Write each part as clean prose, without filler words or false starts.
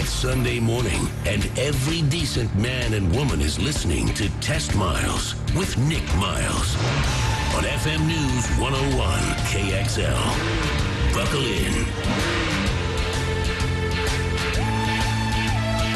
It's Sunday morning, and every decent man and woman is listening to Test Miles with Nick Miles on FM News 101 KXL. Buckle in.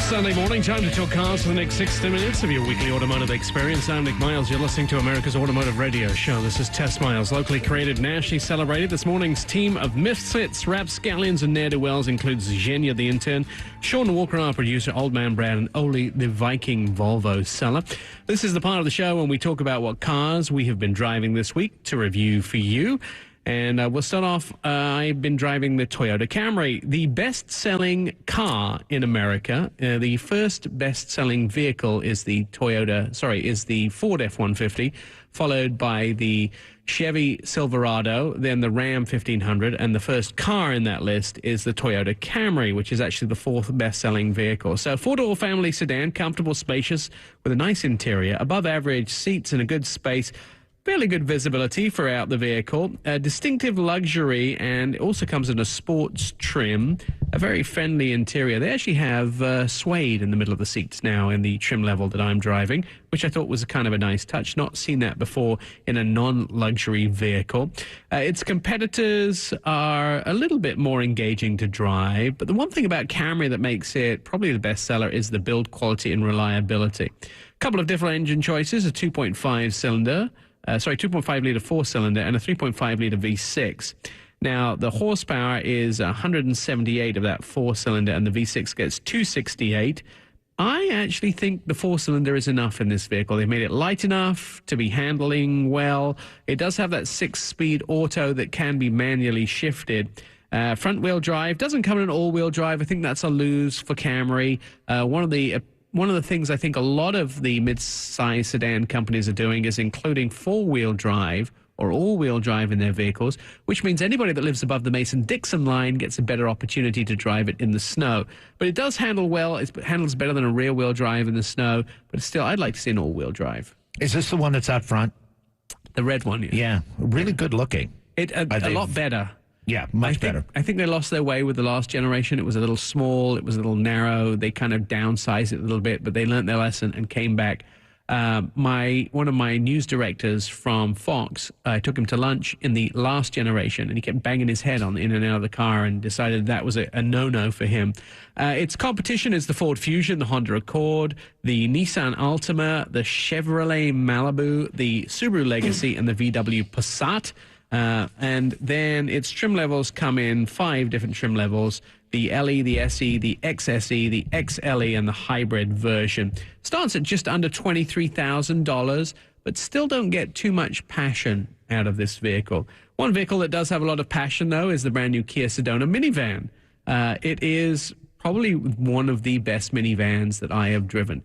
Sunday morning, time to talk cars for the next 60 minutes of your weekly automotive experience. I'm Nick Miles. You're listening to America's Automotive Radio Show. This is Test Miles, locally created, nationally celebrated. This morning's team of misfits, rapscallions, and ne'er-do-wells includes Zhenya the intern, Sean Walker, our producer, Old Man Brad, and Oli the Viking Volvo seller. This is the part of the show when we talk about what cars we have been driving this week to review for you. And we'll start off, I've been driving the Toyota Camry, the best-selling car in America. The first best-selling vehicle is the Ford F-150, followed by the Chevy Silverado, then the Ram 1500, and the first car in that list is the Toyota Camry, which is actually the fourth best-selling vehicle. So four-door family sedan, comfortable, spacious, with a nice interior, above-average seats and a good space, fairly good visibility throughout the vehicle, a distinctive luxury, and it also comes in a sports trim, a very friendly interior. They actually have suede in the middle of the seats now in the trim level that I'm driving, which I thought was kind of a nice touch. Not seen that before in a non-luxury vehicle. Its competitors are a little bit more engaging to drive, but the one thing about Camry that makes it probably the best seller is the build quality and reliability. A couple of different engine choices, a 2.5 litre four-cylinder and a 3.5 litre V6. Now, the horsepower is 178 of that four-cylinder, and the V6 gets 268. I actually think the four-cylinder is enough in this vehicle. They've made it light enough to be handling well. It does have that six-speed auto that can be manually shifted. Front-wheel drive doesn't come in an all-wheel drive. I think that's a lose for Camry. One of the things I think a lot of the mid-size sedan companies are doing is including four-wheel drive or all-wheel drive in their vehicles, which means anybody that lives above the Mason-Dixon line gets a better opportunity to drive it in the snow. But it does handle well. It handles better than a rear-wheel drive in the snow, but still, I'd like to see an all-wheel drive. Is this the one that's out front? The red one, yeah. Yeah, really good looking. A lot better. Yeah, much better. I think they lost their way with the last generation. It was a little small. It was a little narrow. They kind of downsized it a little bit, but they learned their lesson and came back. One of my news directors from Fox, I took him to lunch in the last generation, and he kept banging his head in and out of the car and decided that was a no-no for him. Its competition is the Ford Fusion, the Honda Accord, the Nissan Altima, the Chevrolet Malibu, the Subaru Legacy, and the VW Passat. And then its trim levels come in 5 different trim levels: the LE, the SE, the XSE, the XLE, and the hybrid version. Starts at just under $23,000, but still don't get too much passion out of this vehicle. One vehicle that does have a lot of passion, though, is the brand new Kia Sedona minivan. It is probably one of the best minivans that I have driven.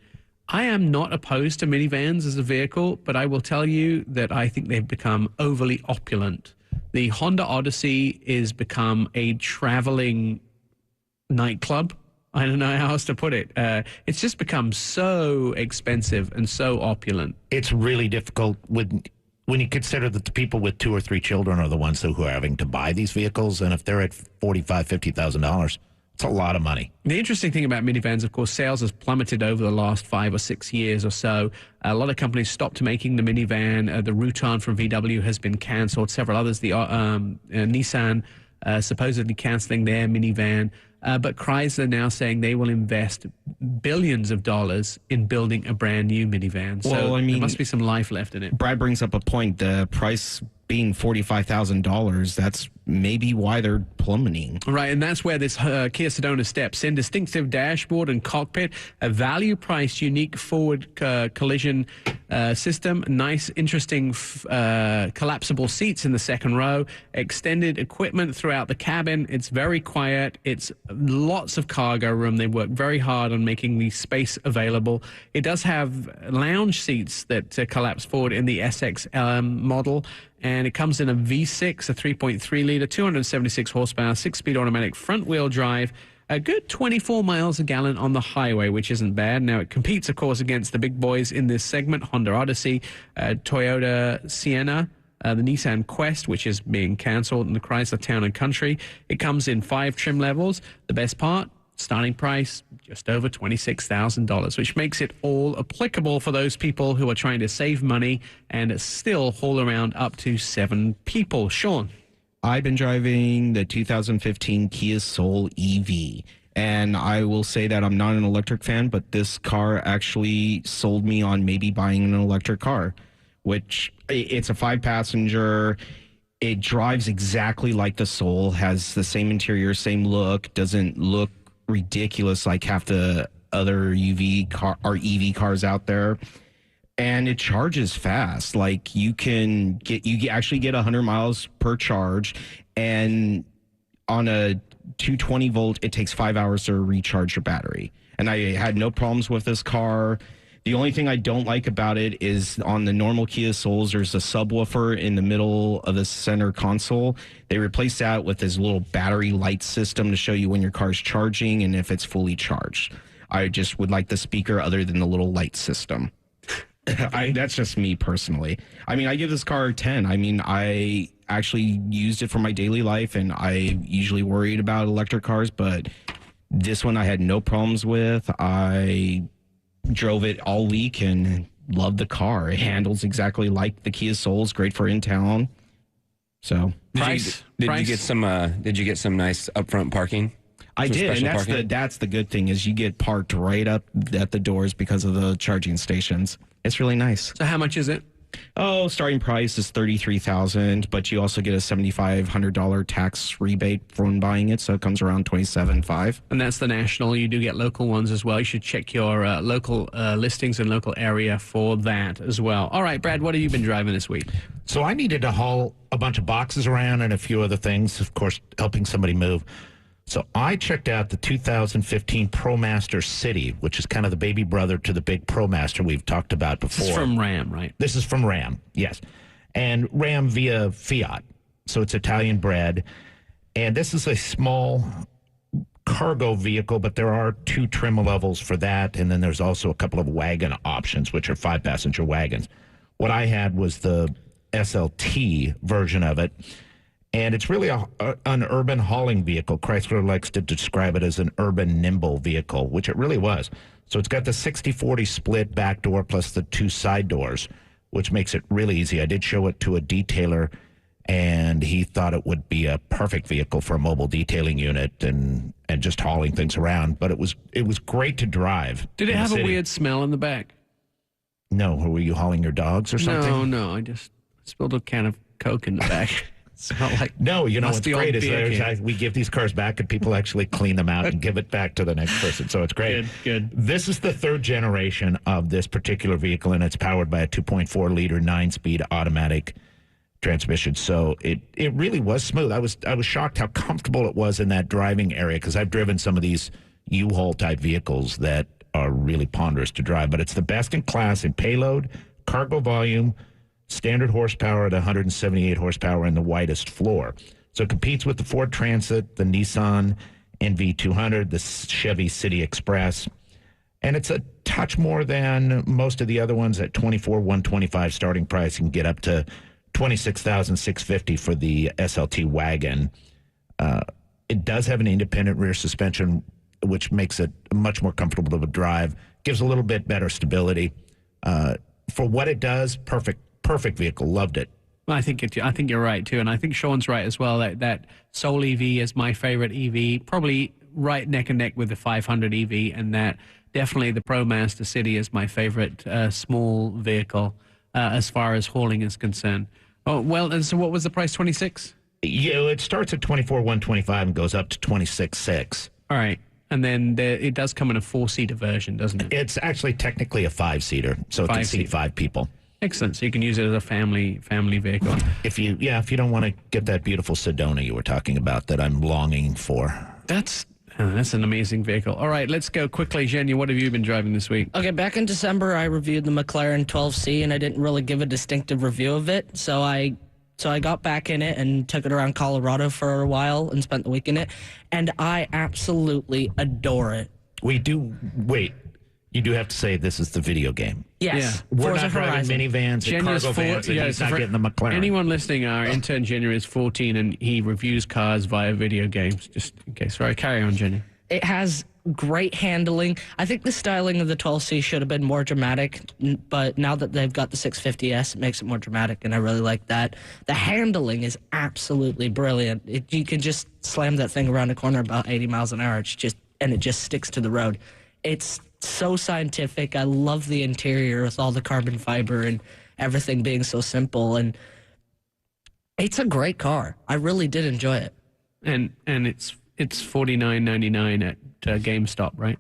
I am not opposed to minivans as a vehicle, but I will tell you that I think they've become overly opulent. The Honda Odyssey is become a traveling nightclub. I don't know how else to put it. It's just become so expensive and so opulent. It's really difficult when you consider that the people with 2 or 3 children are the ones who are having to buy these vehicles, and if they're at $45,000, $50,000, it's a lot of money. The interesting thing about minivans, of course, sales has plummeted over the last 5 or 6 years or so. A lot of companies stopped making the minivan. The Rutan from VW has been canceled. Several others, the Nissan supposedly canceling their minivan. But Chrysler now saying they will invest billions of dollars in building a brand new minivan. So well, I mean, there must be some life left in it. Brad brings up a point. The price being $45,000, that's maybe why they're plummeting. Right, and that's where this Kia Sedona steps in. Distinctive dashboard and cockpit, a value-priced, unique forward collision system, nice, interesting collapsible seats in the second row, extended equipment throughout the cabin. It's very quiet. It's lots of cargo room. They work very hard on making the space available. It does have lounge seats that collapse forward in the SX model, and it comes in a V6, a 3.3 litre, 276 horsepower, 6-speed automatic front-wheel drive, a good 24 miles a gallon on the highway, which isn't bad. Now, it competes, of course, against the big boys in this segment: Honda Odyssey, Toyota Sienna, the Nissan Quest, which is being cancelled, and the Chrysler Town & Country. It comes in 5 trim levels. The best part, Starting price, just over $26,000, which makes it all applicable for those people who are trying to save money and still haul around up to 7 people. Sean? I've been driving the 2015 Kia Soul EV, and I will say that I'm not an electric fan, but this car actually sold me on maybe buying an electric car, which it's a 5-passenger. It drives exactly like the Soul, has the same interior, same look, doesn't look ridiculous like half the other EV cars out there, and it charges fast. Like you actually get 100 miles per charge, and on a 220 volt, it takes 5 hours to recharge your battery. And I had no problems with this car. The only thing I don't like about it is on the normal Kia Souls, there's a subwoofer in the middle of the center console. They replaced that with this little battery light system to show you when your car's charging and if it's fully charged. I just would like the speaker other than the little light system. That's just me personally. I mean, I give this car a 10. I mean, I actually used it for my daily life, and I usually worried about electric cars, but this one I had no problems with. I drove it all week and loved the car. It handles exactly like the Kia Soul's, great for in town. So Did you get some nice upfront parking? I did, and that's the good thing is you get parked right up at the doors because of the charging stations. It's really nice. So how much is it? Oh, starting price is $33,000, but you also get a $7,500 tax rebate from buying it, so it comes around $27,500. And that's the national. You do get local ones as well. You should check your local listings and local area for that as well. All right, Brad, what have you been driving this week? So I needed to haul a bunch of boxes around and a few other things, of course, helping somebody move. So I checked out the 2015 ProMaster City, which is kind of the baby brother to the big ProMaster we've talked about before. This is from Ram, right? This is from Ram, yes. And Ram via Fiat. So it's Italian bred. And this is a small cargo vehicle, but there are 2 trim levels for that. And then there's also a couple of wagon options, which are 5-passenger wagons. What I had was the SLT version of it. And it's really an urban hauling vehicle. Chrysler likes to describe it as an urban nimble vehicle, which it really was. So it's got the 60-40 split back door plus the 2 side doors, which makes it really easy. I did show it to a detailer, and he thought it would be a perfect vehicle for a mobile detailing unit and just hauling things around. But it was great to drive. Did it have a weird smell in the back? No. Were you hauling your dogs or something? No. I just spilled a can of Coke in the back. Like, no, you know what's great is we give these cars back and people actually clean them out and give it back to the next person. So it's great. Good. This is the 3rd generation of this particular vehicle, and it's powered by a 2.4-liter 9-speed automatic transmission. So it really was smooth. I was shocked how comfortable it was in that driving area because I've driven some of these U-Haul type vehicles that are really ponderous to drive, but it's the best in class in payload, cargo volume, standard horsepower at 178 horsepower, and the widest floor. So it competes with the Ford Transit, the Nissan NV200, the Chevy City Express. And it's a touch more than most of the other ones at $24,125 starting price. You can get up to $26,650 for the SLT wagon. It does have an independent rear suspension, which makes it much more comfortable to drive, gives a little bit better stability. For what it does, perfect vehicle. Loved it. Well, I think you're right too, and I think Sean's right as well. That Soul EV is my favorite EV, probably right neck and neck with the 500 EV, and that definitely the ProMaster City is my favorite small vehicle as far as hauling is concerned. Oh well, and so what was the price? 26? Yeah, it starts at $24,125 and goes up to $26,600. All right. And then it does come in a 4-seater version, doesn't it? It's actually technically a 5-seater, so it can seat 5 people. Excellent. So you can use it as a family vehicle. If you don't want to get that beautiful Sedona you were talking about that I'm longing for. That's an amazing vehicle. All right, let's go quickly. Jenny, what have you been driving this week? Okay, back in December, I reviewed the McLaren 12C, and I didn't really give a distinctive review of it. So I got back in it and took it around Colorado for a while and spent the week in it, and I absolutely adore it. You do have to say this is the video game. Yes. Yeah. We're Forza not driving Horizon. minivans and cargo vans, and he's not getting the McLaren. Anyone listening, our intern Jenny is 14, and he reviews cars via video games, just in case. Right, carry on, Jenny. It has great handling. I think the styling of the 12C should have been more dramatic, but now that they've got the 650S, it makes it more dramatic, and I really like that. The handling is absolutely brilliant. You can just slam that thing around a corner about 80 miles an hour. It just sticks to the road. It's so scientific. I love the interior with all the carbon fiber and everything being so simple, and it's a great car. I really did enjoy it. And it's $49.99 at GameStop, right?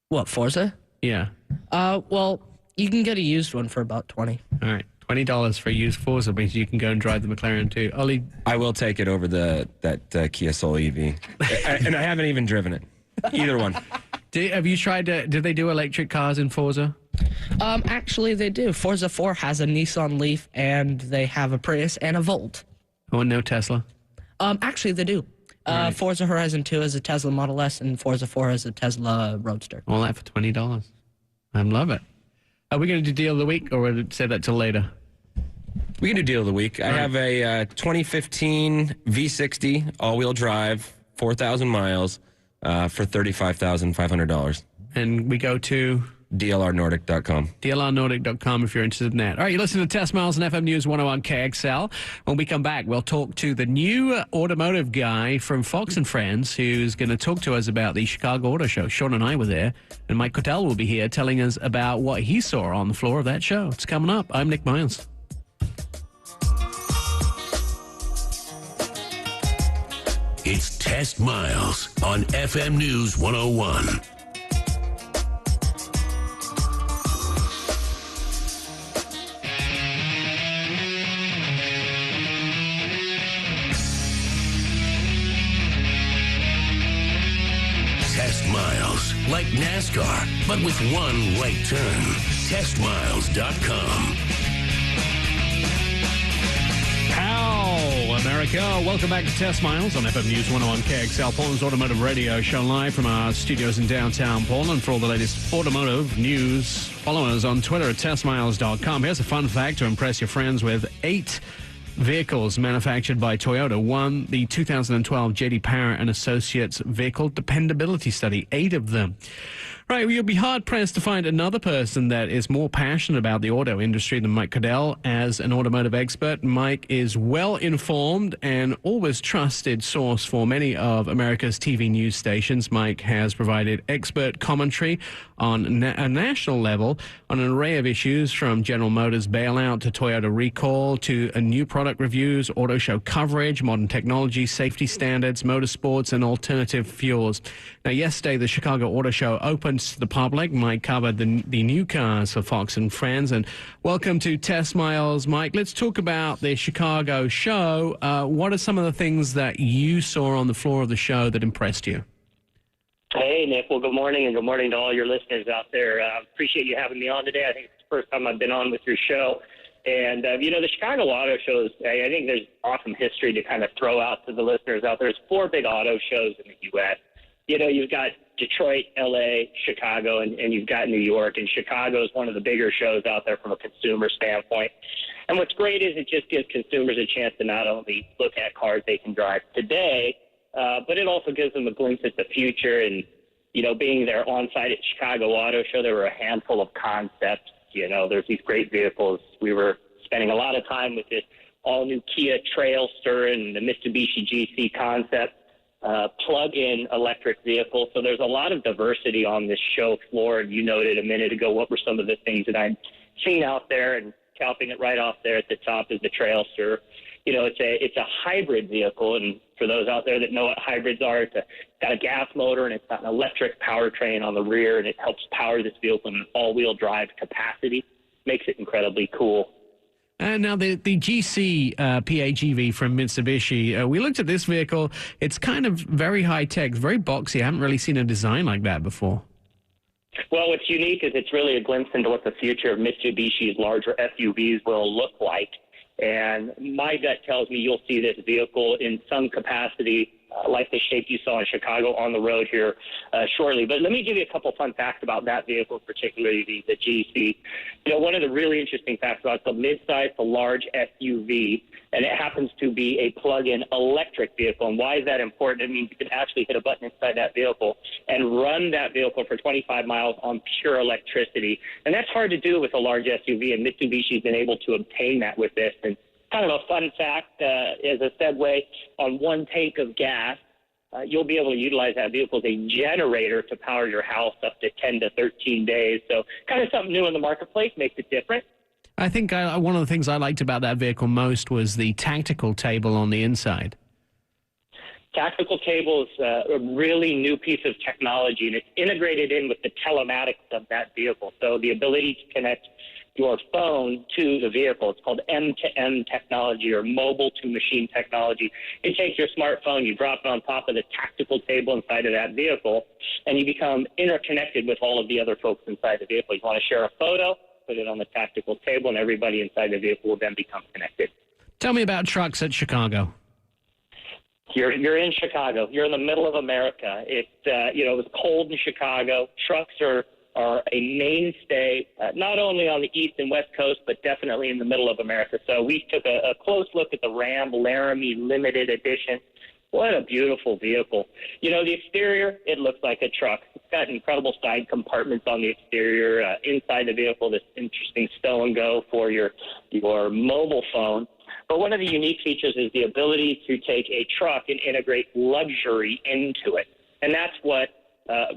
What, Forza? Yeah. Well, you can get a used one for about $20. All right. $20 for a used Forza means you can go and drive the McLaren too. Ollie, I will take it over that Kia Soul EV. And I haven't even driven it. Either one. have you tried to, did they do electric cars in Forza? Actually, they do. Forza 4 has a Nissan Leaf, and they have a Prius and a Volt. Oh, no Tesla? Actually, they do. Right. Forza Horizon 2 has a Tesla Model S, and Forza 4 has a Tesla Roadster. All that for $20. I love it. Are we going to do deal of the week, or we'll say that till later? We can do deal of the week. I have a 2015 V60 all-wheel drive, 4,000 miles, for $35,500. And we go to DLRnordic.com. DLRnordic.com if you're interested in that. All right, you're listening to Test Miles and FM News 101 KXL. When we come back, we'll talk to the new automotive guy from Fox and Friends who's going to talk to us about the Chicago Auto Show. Sean and I were there, and Mike Cotell will be here telling us about what he saw on the floor of that show. It's coming up. I'm Nick Miles. It's Test Miles on FM News 101. Test Miles, like NASCAR, but with one right turn. TestMiles.com. How, America. Welcome back to Test Miles on FM News 101 KXL, Portland's automotive radio show, live from our studios in downtown Portland. For all the latest automotive news, follow us on Twitter at TestMiles.com. Here's a fun fact to impress your friends with: 8 vehicles manufactured by Toyota won the 2012 J.D. Power and Associates Vehicle Dependability Study. 8 of them. Right, well, you'll be hard-pressed to find another person that is more passionate about the auto industry than Mike Cotell. As an automotive expert, Mike is well-informed and always trusted source for many of America's TV news stations. Mike has provided expert commentary on a national level on an array of issues, from General Motors bailout to Toyota recall to new product reviews, auto show coverage, modern technology, safety standards, motorsports, and alternative fuels. Now, yesterday, the Chicago Auto Show opened to the public. Mike covered the new cars for Fox and Friends. And welcome to Test Miles, Mike. Let's talk about the Chicago show. What are some of the things that you saw on the floor of the show that impressed you? Hey, Nick. Well, good morning, and good morning to all your listeners out there. Appreciate you having me on today. I think it's the first time I've been on with your show. And, the Chicago Auto Shows, I think there's awesome history to kind of throw out to the listeners out there. There's 4 big auto shows in the U.S. You've got Detroit, L.A., Chicago, and you've got New York. And Chicago is one of the bigger shows out there from a consumer standpoint. And what's great is it just gives consumers a chance to not only look at cars they can drive today, but it also gives them a glimpse at the future. And, being there on site at Chicago Auto Show, there were a handful of concepts. There's these great vehicles. We were spending a lot of time with this all-new Kia Trailster and the Mitsubishi GC concept, plug-in electric vehicle. So there's a lot of diversity on this show floor. And you noted a minute ago what were some of the things that I'd seen out there, and topping it right off there at the top is the Trailster. It's a hybrid vehicle, and for those out there that know what hybrids are, it's got a gas motor and it's got an electric powertrain on the rear, and it helps power this vehicle in an all-wheel drive capacity. Makes it incredibly cool. Now, the GC PHEV from Mitsubishi, we looked at this vehicle. It's kind of very high-tech, very boxy. I haven't really seen a design like that before. Well, what's unique is it's really a glimpse into what the future of Mitsubishi's larger SUVs will look like. And my gut tells me you'll see this vehicle in some capacity like the shape you saw in Chicago on the road here shortly. But let me give you a couple fun facts about that vehicle, particularly the GC. One of the really interesting facts about the midsize to large SUV, and it happens to be a plug-in electric vehicle. And why is that important? It means you can actually hit a button inside that vehicle and run that vehicle for 25 miles on pure electricity. And that's hard to do with a large SUV, and Mitsubishi's been able to obtain that with this. And kind of a fun fact, as a segue, on one tank of gas, you'll be able to utilize that vehicle as a generator to power your house up to 10 to 13 days. So kind of something new in the marketplace, makes it different. I think one of the things I liked about that vehicle most was the tactical table on the inside. Tactical table is a really new piece of technology, and it's integrated in with the telematics of that vehicle. So the ability to connect your phone to the vehicle. It's called M2M technology, or mobile to machine technology. You take your smartphone, you drop it on top of the tactical table inside of that vehicle, and you become interconnected with all of the other folks inside the vehicle. You want to share a photo, put it on the tactical table, and everybody inside the vehicle will then become connected. Tell me about trucks at Chicago. You're in Chicago. You're in the middle of America. It was cold in Chicago. Trucks are a mainstay, not only on the East and West Coast, but definitely in the middle of America. So we took a close look at the Ram Laramie Limited Edition. What a beautiful vehicle. The exterior, it looks like a truck. It's got incredible side compartments on the exterior. Inside the vehicle, this interesting stow and go for your mobile phone. But one of the unique features is the ability to take a truck and integrate luxury into it. And that's what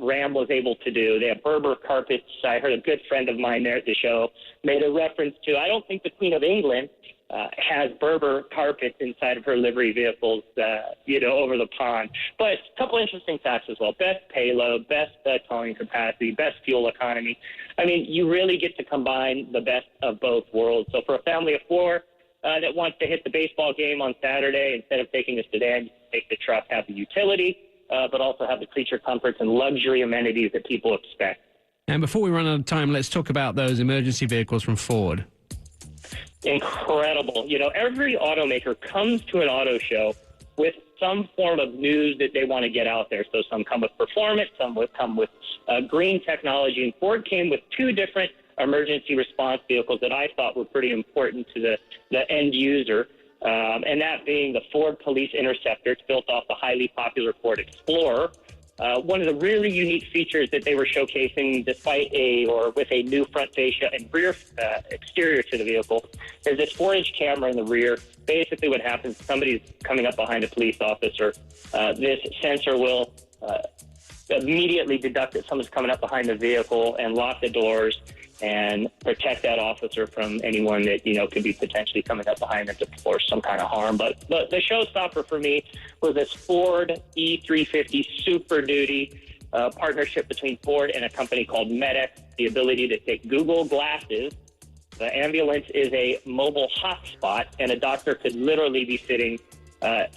Ram was able to do. They have Berber carpets. I heard a good friend of mine there at the show made a reference to, I don't think the Queen of England has Berber carpets inside of her livery vehicles, over the pond. But a couple interesting facts as well. Best payload, best towing capacity, best fuel economy. I mean, you really get to combine the best of both worlds. So for a family of four that wants to hit the baseball game on Saturday, instead of taking a sedan, you can take the truck, have the utility, but also have the creature comforts and luxury amenities that people expect. And before we run out of time, let's talk about those emergency vehicles from Ford. Incredible. Every automaker comes to an auto show with some form of news that they want to get out there. So some come with performance, some would come with green technology. And Ford came with two different emergency response vehicles that I thought were pretty important to the end user. And that being the Ford Police Interceptor. It's built off the highly popular Ford Explorer. One of the really unique features that they were showcasing, with a new front fascia and rear exterior to the vehicle, is this 4-inch camera in the rear. Basically what happens, somebody's coming up behind a police officer. This sensor will immediately deduct that someone's coming up behind the vehicle and lock the doors and protect that officer from anyone that, could be potentially coming up behind them to force some kind of harm. But the showstopper for me was this Ford E350 Super Duty partnership between Ford and a company called MedX, the ability to take Google Glasses. The ambulance is a mobile hotspot, and a doctor could literally be sitting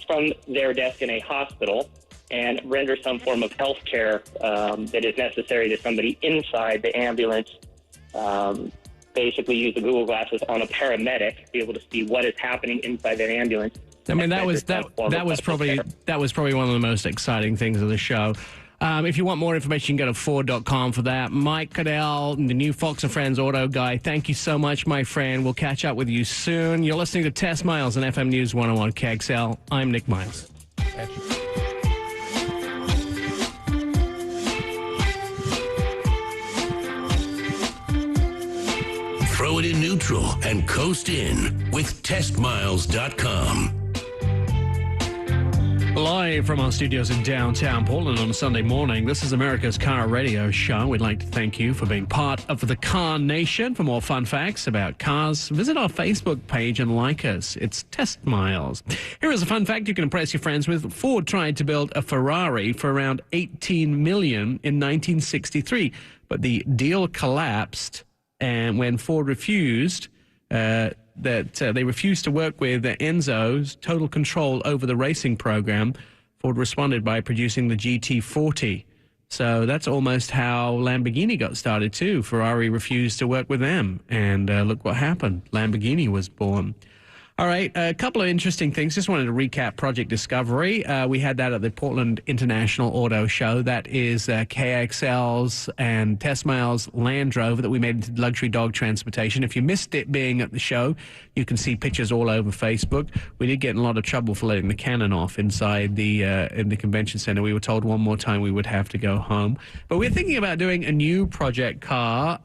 from their desk in a hospital and render some form of health care that is necessary to somebody inside the ambulance. Basically use the Google Glasses on a paramedic, be able to see what is happening inside that ambulance. I mean, that was probably one of the most exciting things of the show. If you want more information, you can go to Ford.com for that. Mike Cadell, the new Fox and Friends auto guy, thank you so much, my friend. We'll catch up with you soon. You're listening to Test Miles on FM News 101 KXL. I'm Nick Miles. Throw it in neutral and coast in with testmiles.com. Live from our studios in downtown Portland on a Sunday morning, this is America's Car Radio Show. We'd like to thank you for being part of the Car Nation. For more fun facts about cars, visit our Facebook page and like us. It's Test Miles. Here is a fun fact you can impress your friends with. Ford tried to build a Ferrari for around $18 million in 1963, but the deal collapsed. And when Ford refused, they refused to work with Enzo's total control over the racing program, Ford responded by producing the GT40. So that's almost how Lamborghini got started too. Ferrari refused to work with them, and look what happened. Lamborghini was born. All right, a couple of interesting things. Just wanted to recap Project Discovery. We had that at the Portland International Auto Show. That is KXL's and Test Miles Land Rover that we made into luxury dog transportation. If you missed it being at the show, you can see pictures all over Facebook. We did get in a lot of trouble for letting the cannon off inside in the convention center. We were told one more time we would have to go home. But we're thinking about doing a new project car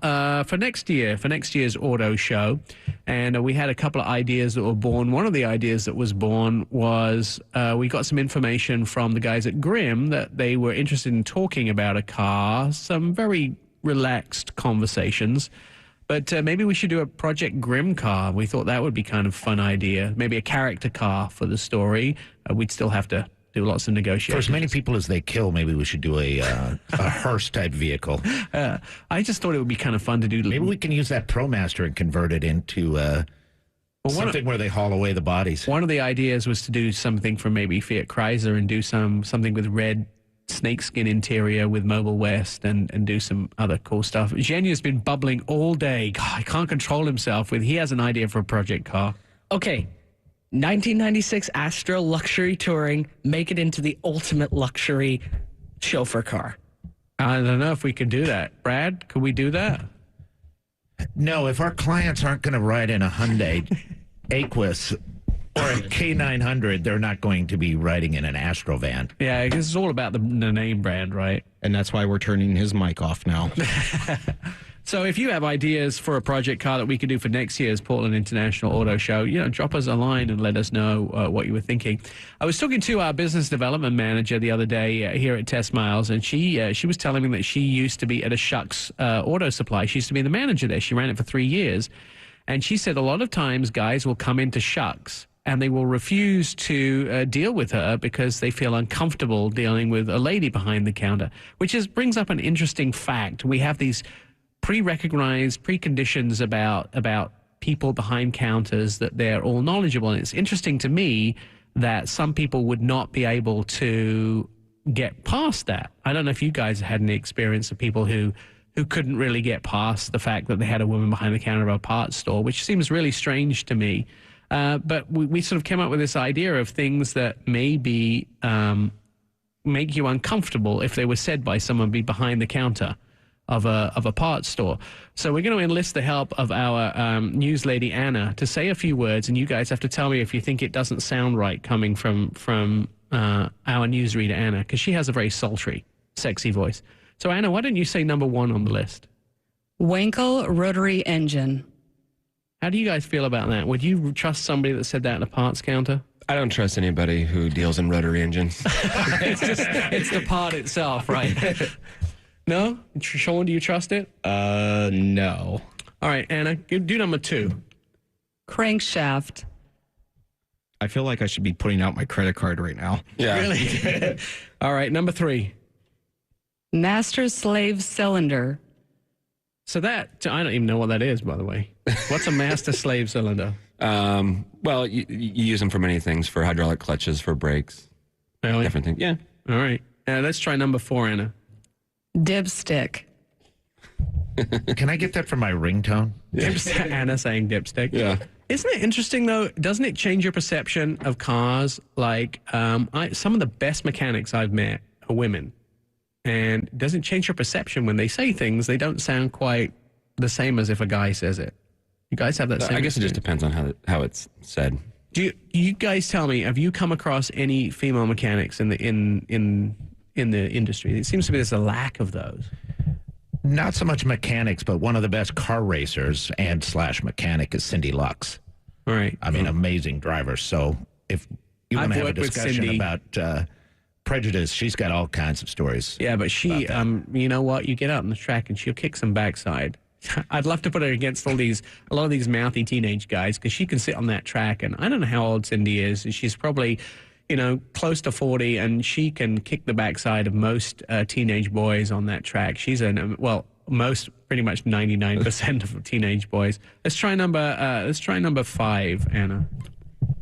for next year's auto show. And we had a couple of ideas that were born. One of the ideas that was born was we got some information from the guys at Grimm that they were interested in talking about a car, some very relaxed conversations. But maybe we should do a Project Grimm car. We thought that would be kind of a fun idea. Maybe a character car for the story. We'd still have to do lots of negotiations. For as many people as they kill, maybe we should do a hearse-type vehicle. I just thought it would be kind of fun to do. Maybe we can use that ProMaster and convert it into something where they haul away the bodies. One of the ideas was to do something from maybe Fiat Chrysler and do something with red snakeskin interior with Mobile West and do some other cool stuff. Zhenya's been bubbling all day. God, he can't control himself. He has an idea for a project car. Okay. 1996 Astra Luxury Touring, make it into the ultimate luxury chauffeur car. I don't know if we could do that. Brad, could we do that? No, if our clients aren't going to ride in a Hyundai Aquis or a K900, they're not going to be riding in an Astro van. Yeah, because it's all about the name brand, right? And that's why we're turning his mic off now. So if you have ideas for a project car that we could do for next year's Portland International Auto Show, drop us a line and let us know what you were thinking. I was talking to our business development manager the other day here at Test Miles, and she was telling me that she used to be at a Shucks Auto Supply. She used to be the manager there. She ran it for 3 years. And she said a lot of times guys will come into Shucks and they will refuse to deal with her because they feel uncomfortable dealing with a lady behind the counter, which brings up an interesting fact. We have these pre-recognized preconditions about people behind counters that they're all knowledgeable. And it's interesting to me that some people would not be able to get past that. I don't know if you guys had any experience of people who couldn't really get past the fact that they had a woman behind the counter of a parts store, which seems really strange to me. But we sort of came up with this idea of things that maybe make you uncomfortable if they were said by someone behind the counter of a parts store. So we're going to enlist the help of our news lady Anna to say a few words, and you guys have to tell me if you think it doesn't sound right coming from our newsreader Anna, because she has a very sultry, sexy voice. So Anna, why don't you say number 1 on the list? Wankel rotary engine. How do you guys feel about that? Would you trust somebody that said that at a parts counter? I don't trust anybody who deals in rotary engines. It's the part itself, right? No? Sean, do you trust it? No. All right, Anna, do number 2. Crankshaft. I feel like I should be putting out my credit card right now. Yeah. Really? All right, number 3. Master slave cylinder. So I don't even know what that is, by the way. What's a master slave cylinder? Well, you use them for many things, for hydraulic clutches, for brakes, Really? different things. Yeah. All right. Let's try number 4, Anna. Dipstick. Can I get that for my ringtone? Anna saying dipstick. Yeah. Isn't it interesting, though? Doesn't it change your perception of cars? Like, some of the best mechanics I've met are women. And does it change your perception when they say things? They don't sound quite the same as if a guy says it. You guys have that same I guess it just experience? depends on how it's said. Do you guys tell me, have you come across any female mechanics in the industry? It seems to be there's a lack of those. Not so much mechanics, but one of the best car racers and / mechanic is Cindy Lux. All right. I mean, amazing driver. So if you want I've to have a worked with discussion Cindy. about prejudice, she's got all kinds of stories. Yeah, but she, you know what? You get out on the track and she'll kick some backside. I'd love to put her against a lot of these mouthy teenage guys, because she can sit on that track. And I don't know how old Cindy is. She's probably, close to 40, and she can kick the backside of most teenage boys on that track. She's pretty much 99% of teenage boys. Let's try number 5, Anna.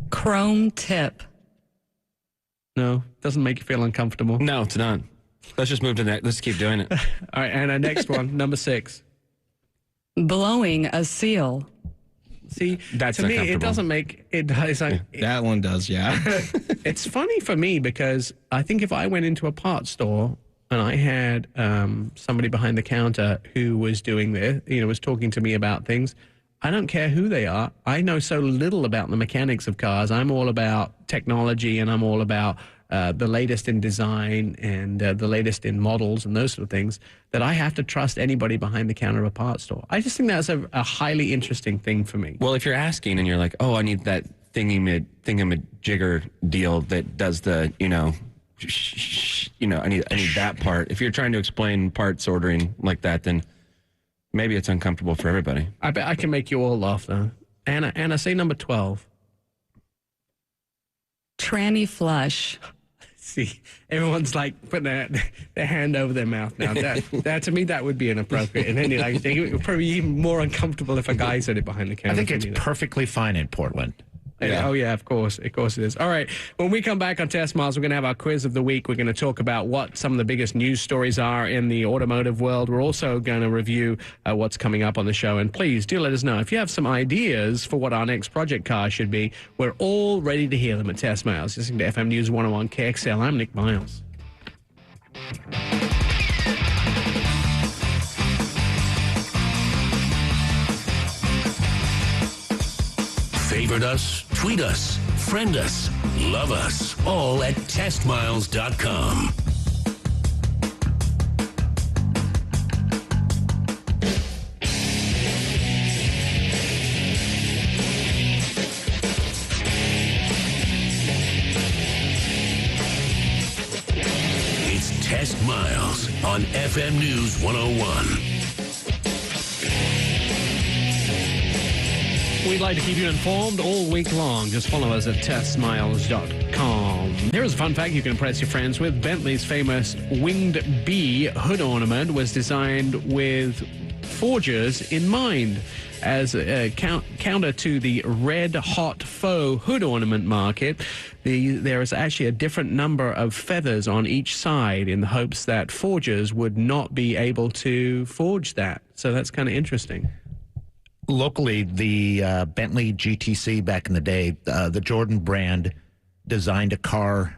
Chrome tip. No, doesn't make you feel uncomfortable. No, it's not. Let's just move to that. Let's keep doing it. All right, Anna, next one, number 6. Blowing a seal. See, That's to me, it uncomfortable. doesn't make it. It's like That one does, yeah. it's funny for me because I think if I went into a parts store and I had somebody behind the counter who was doing this, was talking to me about things, I don't care who they are. I know so little about the mechanics of cars. I'm all about technology, and I'm all about the latest in design and the latest in models and those sort of things, that I have to trust anybody behind the counter of a parts store. I just think that's a highly interesting thing for me. Well, if you're asking and you're like, oh, I need that thingamajigger deal that does the, I need that part. If you're trying to explain parts ordering like that, then maybe it's uncomfortable for everybody. I bet I can make you all laugh, though. Anna, say number 12. Tranny flush. See, everyone's like putting their hand over their mouth now. That to me, that would be inappropriate. And then it would probably be even more uncomfortable if a guy said it behind the camera. I think it's perfectly fine in Portland. Yeah. Oh, yeah, of course it is. All right, when we come back on Test Miles, we're going to have our quiz of the week. We're going to talk about what some of the biggest news stories are in the automotive world. We're also going to review what's coming up on the show. And please do let us know if you have some ideas for what our next project car should be. We're all ready to hear them at Test Miles. Listening to FM News 101 KXL, I'm Nick Miles. Favorite us, tweet us, friend us, love us, all at testmiles.com. It's Test Miles on FM News 101. We'd like to keep you informed all week long. Just follow us at testmiles.com. Here's a fun fact you can impress your friends with. Bentley's famous winged bee hood ornament was designed with forgers in mind. As a counter to the red hot faux hood ornament market, there is actually a different number of feathers on each side in the hopes that forgers would not be able to forge that. So that's kind of interesting. Locally, the Bentley GTC back in the day, the Jordan brand designed a car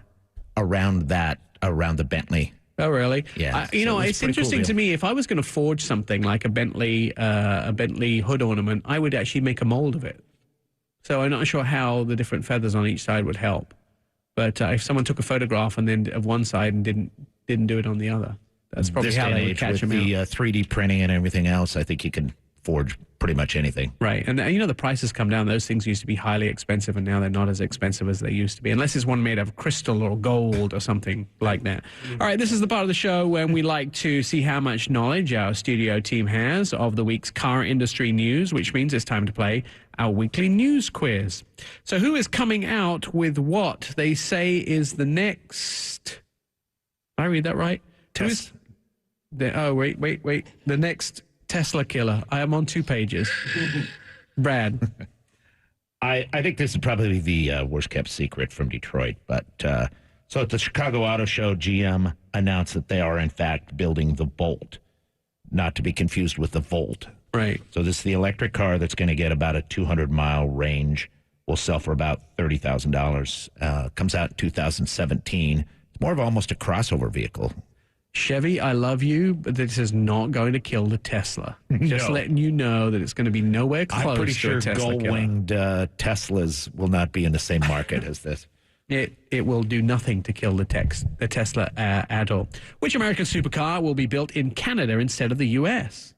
around the Bentley. Oh, really? Yeah. It's interesting to me. If I was going to forge something like a Bentley hood ornament, I would actually make a mold of it. So I'm not sure how the different feathers on each side would help. But if someone took a photograph and then of one side and didn't do it on the other, that's probably how they would catch them out. With the 3D printing and everything else, I think you can forge pretty much anything. Right. And the prices come down. Those things used to be highly expensive, and now they're not as expensive as they used to be, unless it's one made of crystal or gold or something like that. All right, this is the part of the show when we like to see how much knowledge our studio team has of the week's car industry news, which means it's time to play our weekly news quiz. So who is coming out with what they say is the next... Did I read that right? Wait. The next Tesla killer. I am on 2 pages. Brad. I think this is probably the worst kept secret from Detroit. But so at the Chicago Auto Show, GM announced that they are in fact building the Bolt, not to be confused with the Volt. Right. So this is the electric car that's going to get about a 200-mile range. Will sell for about $30,000. Comes out in 2017. It's more of almost a crossover vehicle. Chevy, I love you, but this is not going to kill the Tesla. Just letting you know that it's going to be nowhere close I'm pretty to sure a Tesla gold-winged Teslas will not be in the same market as this. It will do nothing to kill the Tesla at all. Which American supercar will be built in Canada instead of the U.S.?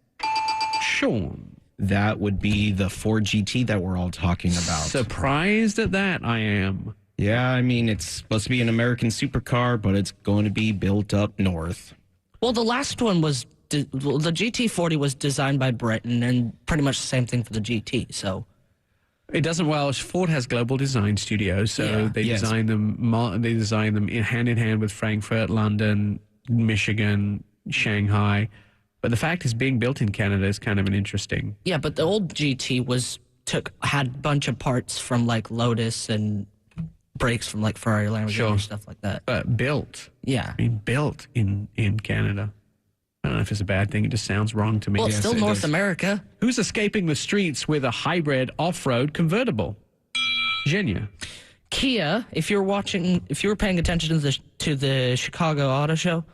Sean. That would be the Ford GT that we're all talking about. Surprised at that, I am. Yeah, I mean, it's supposed to be an American supercar, but it's going to be built up north. Well, the last one was, the GT40 was designed by Britain, and pretty much the same thing for the GT, so... It doesn't. Well, Ford has global design studios, so they design them. They design them hand in hand with Frankfurt, London, Michigan, Shanghai. But the fact is, being built in Canada is kind of an interesting. Yeah, but the old GT had a bunch of parts from like Lotus and brakes from like Ferrari, Lamborghini, and stuff like that. But built. Yeah, I mean, built in Canada. I don't know if is a bad thing. It just sounds wrong to me. Well, it's still North America. Who's escaping the streets with a hybrid off-road convertible? Virginia. Kia, if you were paying attention to the Chicago Auto Show,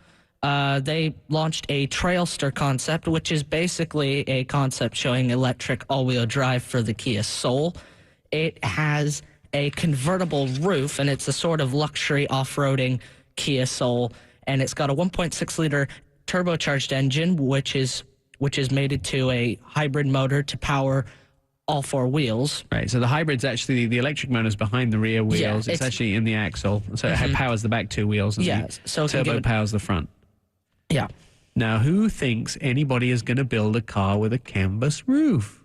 they launched a Trailster concept, which is basically a concept showing electric all-wheel drive for the Kia Soul. It has a convertible roof, and it's a sort of luxury off-roading Kia Soul, and it's got a 1.6-liter turbocharged engine, which is mated to a hybrid motor to power all four wheels. Right, so the hybrid's actually, the electric motor's behind the rear wheels. Yeah, it's actually in the axle, so it powers the back two wheels, and the so turbo powers the front. Yeah. Now, who thinks anybody is going to build a car with a canvas roof?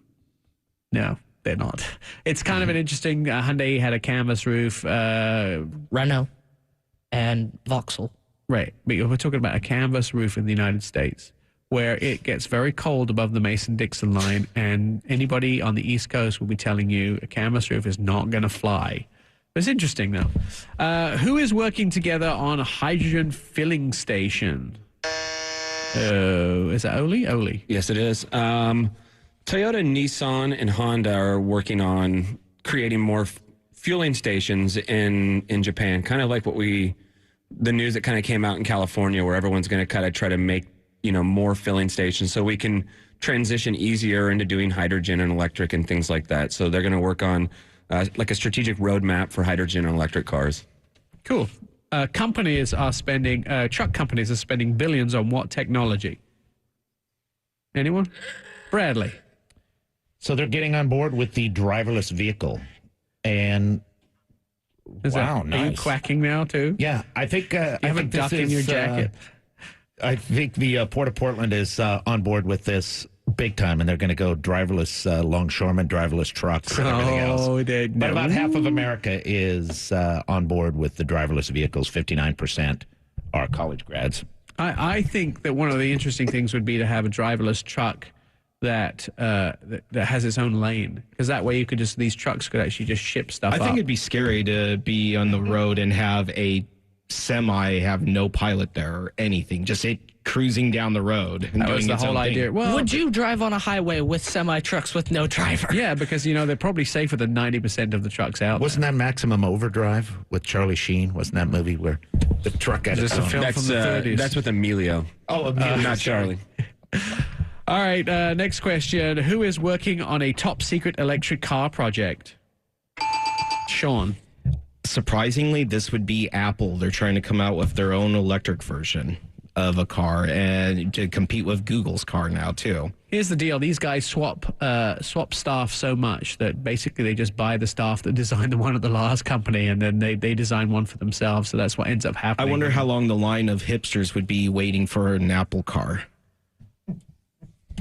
No, they're not. It's kind of an interesting... Hyundai had a canvas roof. Renault and Vauxhall. Right. But we're talking about a canvas roof in the United States where it gets very cold above the Mason-Dixon line, and anybody on the East Coast will be telling you a canvas roof is not going to fly. It's interesting, though. Who is working together on a hydrogen filling station? Is that Oli? Oli. Yes, it is. Toyota, Nissan, and Honda are working on creating more fueling stations in Japan, kind of like the news that kind of came out in California, where everyone's going to kind of try to make, more filling stations so we can transition easier into doing hydrogen and electric and things like that. So they're going to work on like a strategic roadmap for hydrogen and electric cars. Cool. Truck companies are spending billions on what technology? Anyone? Bradley. So they're getting on board with the driverless vehicle. And nice. Are you quacking now too? Yeah, I think you have a duck in your jacket. I think the Port of Portland is on board with this big time, and they're going to go driverless longshoremen, driverless trucks, and everything else. But about half of America is on board with the driverless vehicles. 59% are college grads. I think that one of the interesting things would be to have a driverless truck that has its own lane, because that way these trucks could actually just ship stuff. I think it'd be scary to be on the road and have a semi have no pilot there or anything, just it cruising down the road. And that was the whole idea. Well, would you drive on a highway with semi trucks with no driver? Yeah, because they're probably safer than 90% of the trucks out. Wasn't that Maximum Overdrive with Charlie Sheen? Wasn't that movie where the truck had its own? A film from the 30s? That's with Emilio. Oh, Emilio, not Charlie. All right, next question. Who is working on a top secret electric car project? Sean. Surprisingly, this would be Apple. They're trying to come out with their own electric version of a car and to compete with Google's car now, too. Here's the deal. These guys swap staff so much that basically they just buy the staff that designed the one at the last company, and then they design one for themselves. So that's what ends up happening. I wonder how long the line of hipsters would be waiting for an Apple car.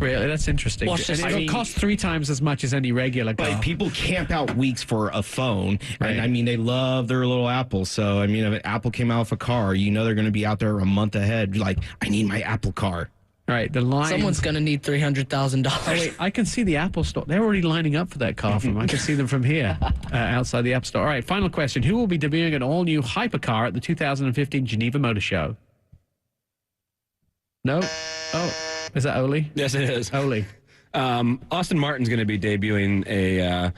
Really? That's interesting. It'll cost 3 times as much as any regular car. But people camp out weeks for a phone. Right. And, they love their little Apple. So, if Apple came out with a car, they're going to be out there a month ahead. Like, I need my Apple car. Right. The line. Someone's going to need $300,000. Oh, wait, I can see the Apple store. They're already lining up for that car from. I can see them from here outside the App Store. All right. Final question. Who will be debuting an all-new hypercar at the 2015 Geneva Motor Show? No? Oh. Is that Oli? Yes, it is. Oli. Austin Martin's going to be debuting a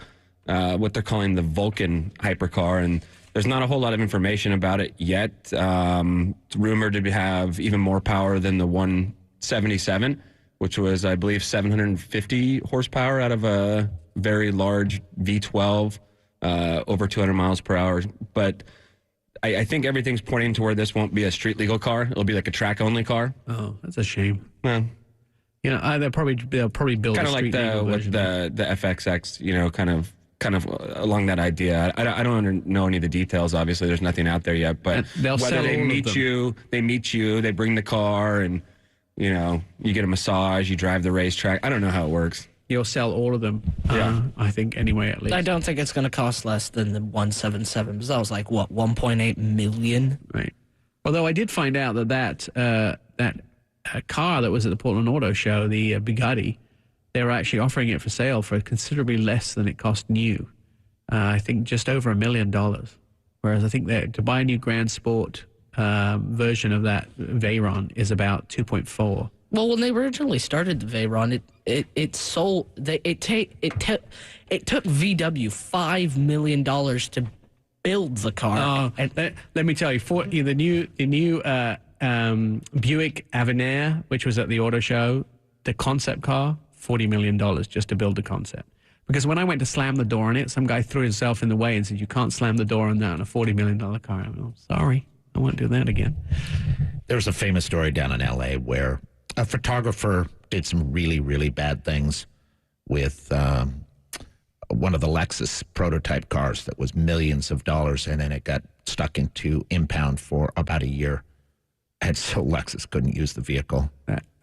what they're calling the Vulcan hypercar, and there's not a whole lot of information about it yet. It's rumored to have even more power than the 177, which was, I believe, 750 horsepower out of a very large V12, over 200 miles per hour. But I think everything's pointing to where this won't be a street legal car. It'll be like a track only car. Oh, that's a shame. Well, they'll probably build kind of like the FXX. Kind of along that idea. I don't know any of the details. Obviously, there's nothing out there yet. But whether they meet you, they bring the car, and you get a massage, you drive the racetrack. I don't know how it works. You'll sell all of them. Yeah. I think anyway, at least. I don't think it's going to cost less than the 177, because that was like, what, 1.8 million? Right. Although I did find out that car that was at the Portland Auto Show, the Bugatti, they were actually offering it for sale for considerably less than it cost new. I think just over $1 million. Whereas I think that to buy a new Grand Sport version of that Veyron is about 2.4. Well, when they originally started the Veyron, it took VW $5 million to build the car. Let me tell you, the new Buick Avenir, which was at the auto show, the concept car, $40 million just to build the concept. Because when I went to slam the door on it, some guy threw himself in the way and said, "You can't slam the door on that on a $40 million car." I'm sorry, I won't do that again. There was a famous story down in L.A. where a photographer did some really, really bad things with one of the Lexus prototype cars that was millions of dollars, and then it got stuck into impound for about a year. And so Lexus couldn't use the vehicle.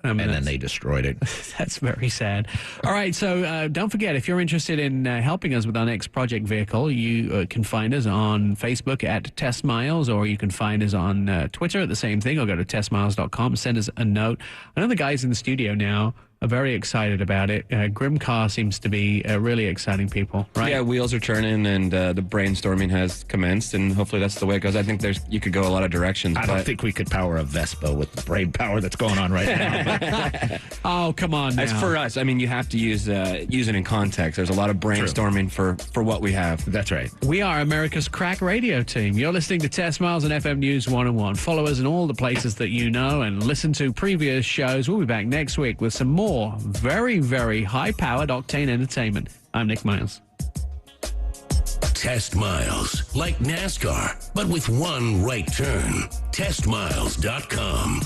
And then they destroyed it. That's very sad. All right, so don't forget, if you're interested in helping us with our next project vehicle, you can find us on Facebook at Test Miles, or you can find us on Twitter at the same thing, or go to testmiles.com and send us a note. I know the guys in the studio now are very excited about it. Grim Car seems to be really exciting people, right? Yeah, wheels are turning and the brainstorming has commenced, and hopefully that's the way it goes. I think you could go a lot of directions. I don't think we could power a Vespa with the brain power that's going on right now. Oh, come on now. As for us, I mean, you have to use it in context. There's a lot of brainstorming for what we have. That's right. We are America's crack radio team. You're listening to Test Miles and FM News 101. Follow us in all the places that you know and listen to previous shows. We'll be back next week with some more very, very high-powered octane entertainment. I'm Nick Miles. Test Miles, like NASCAR, but with one right turn. TestMiles.com.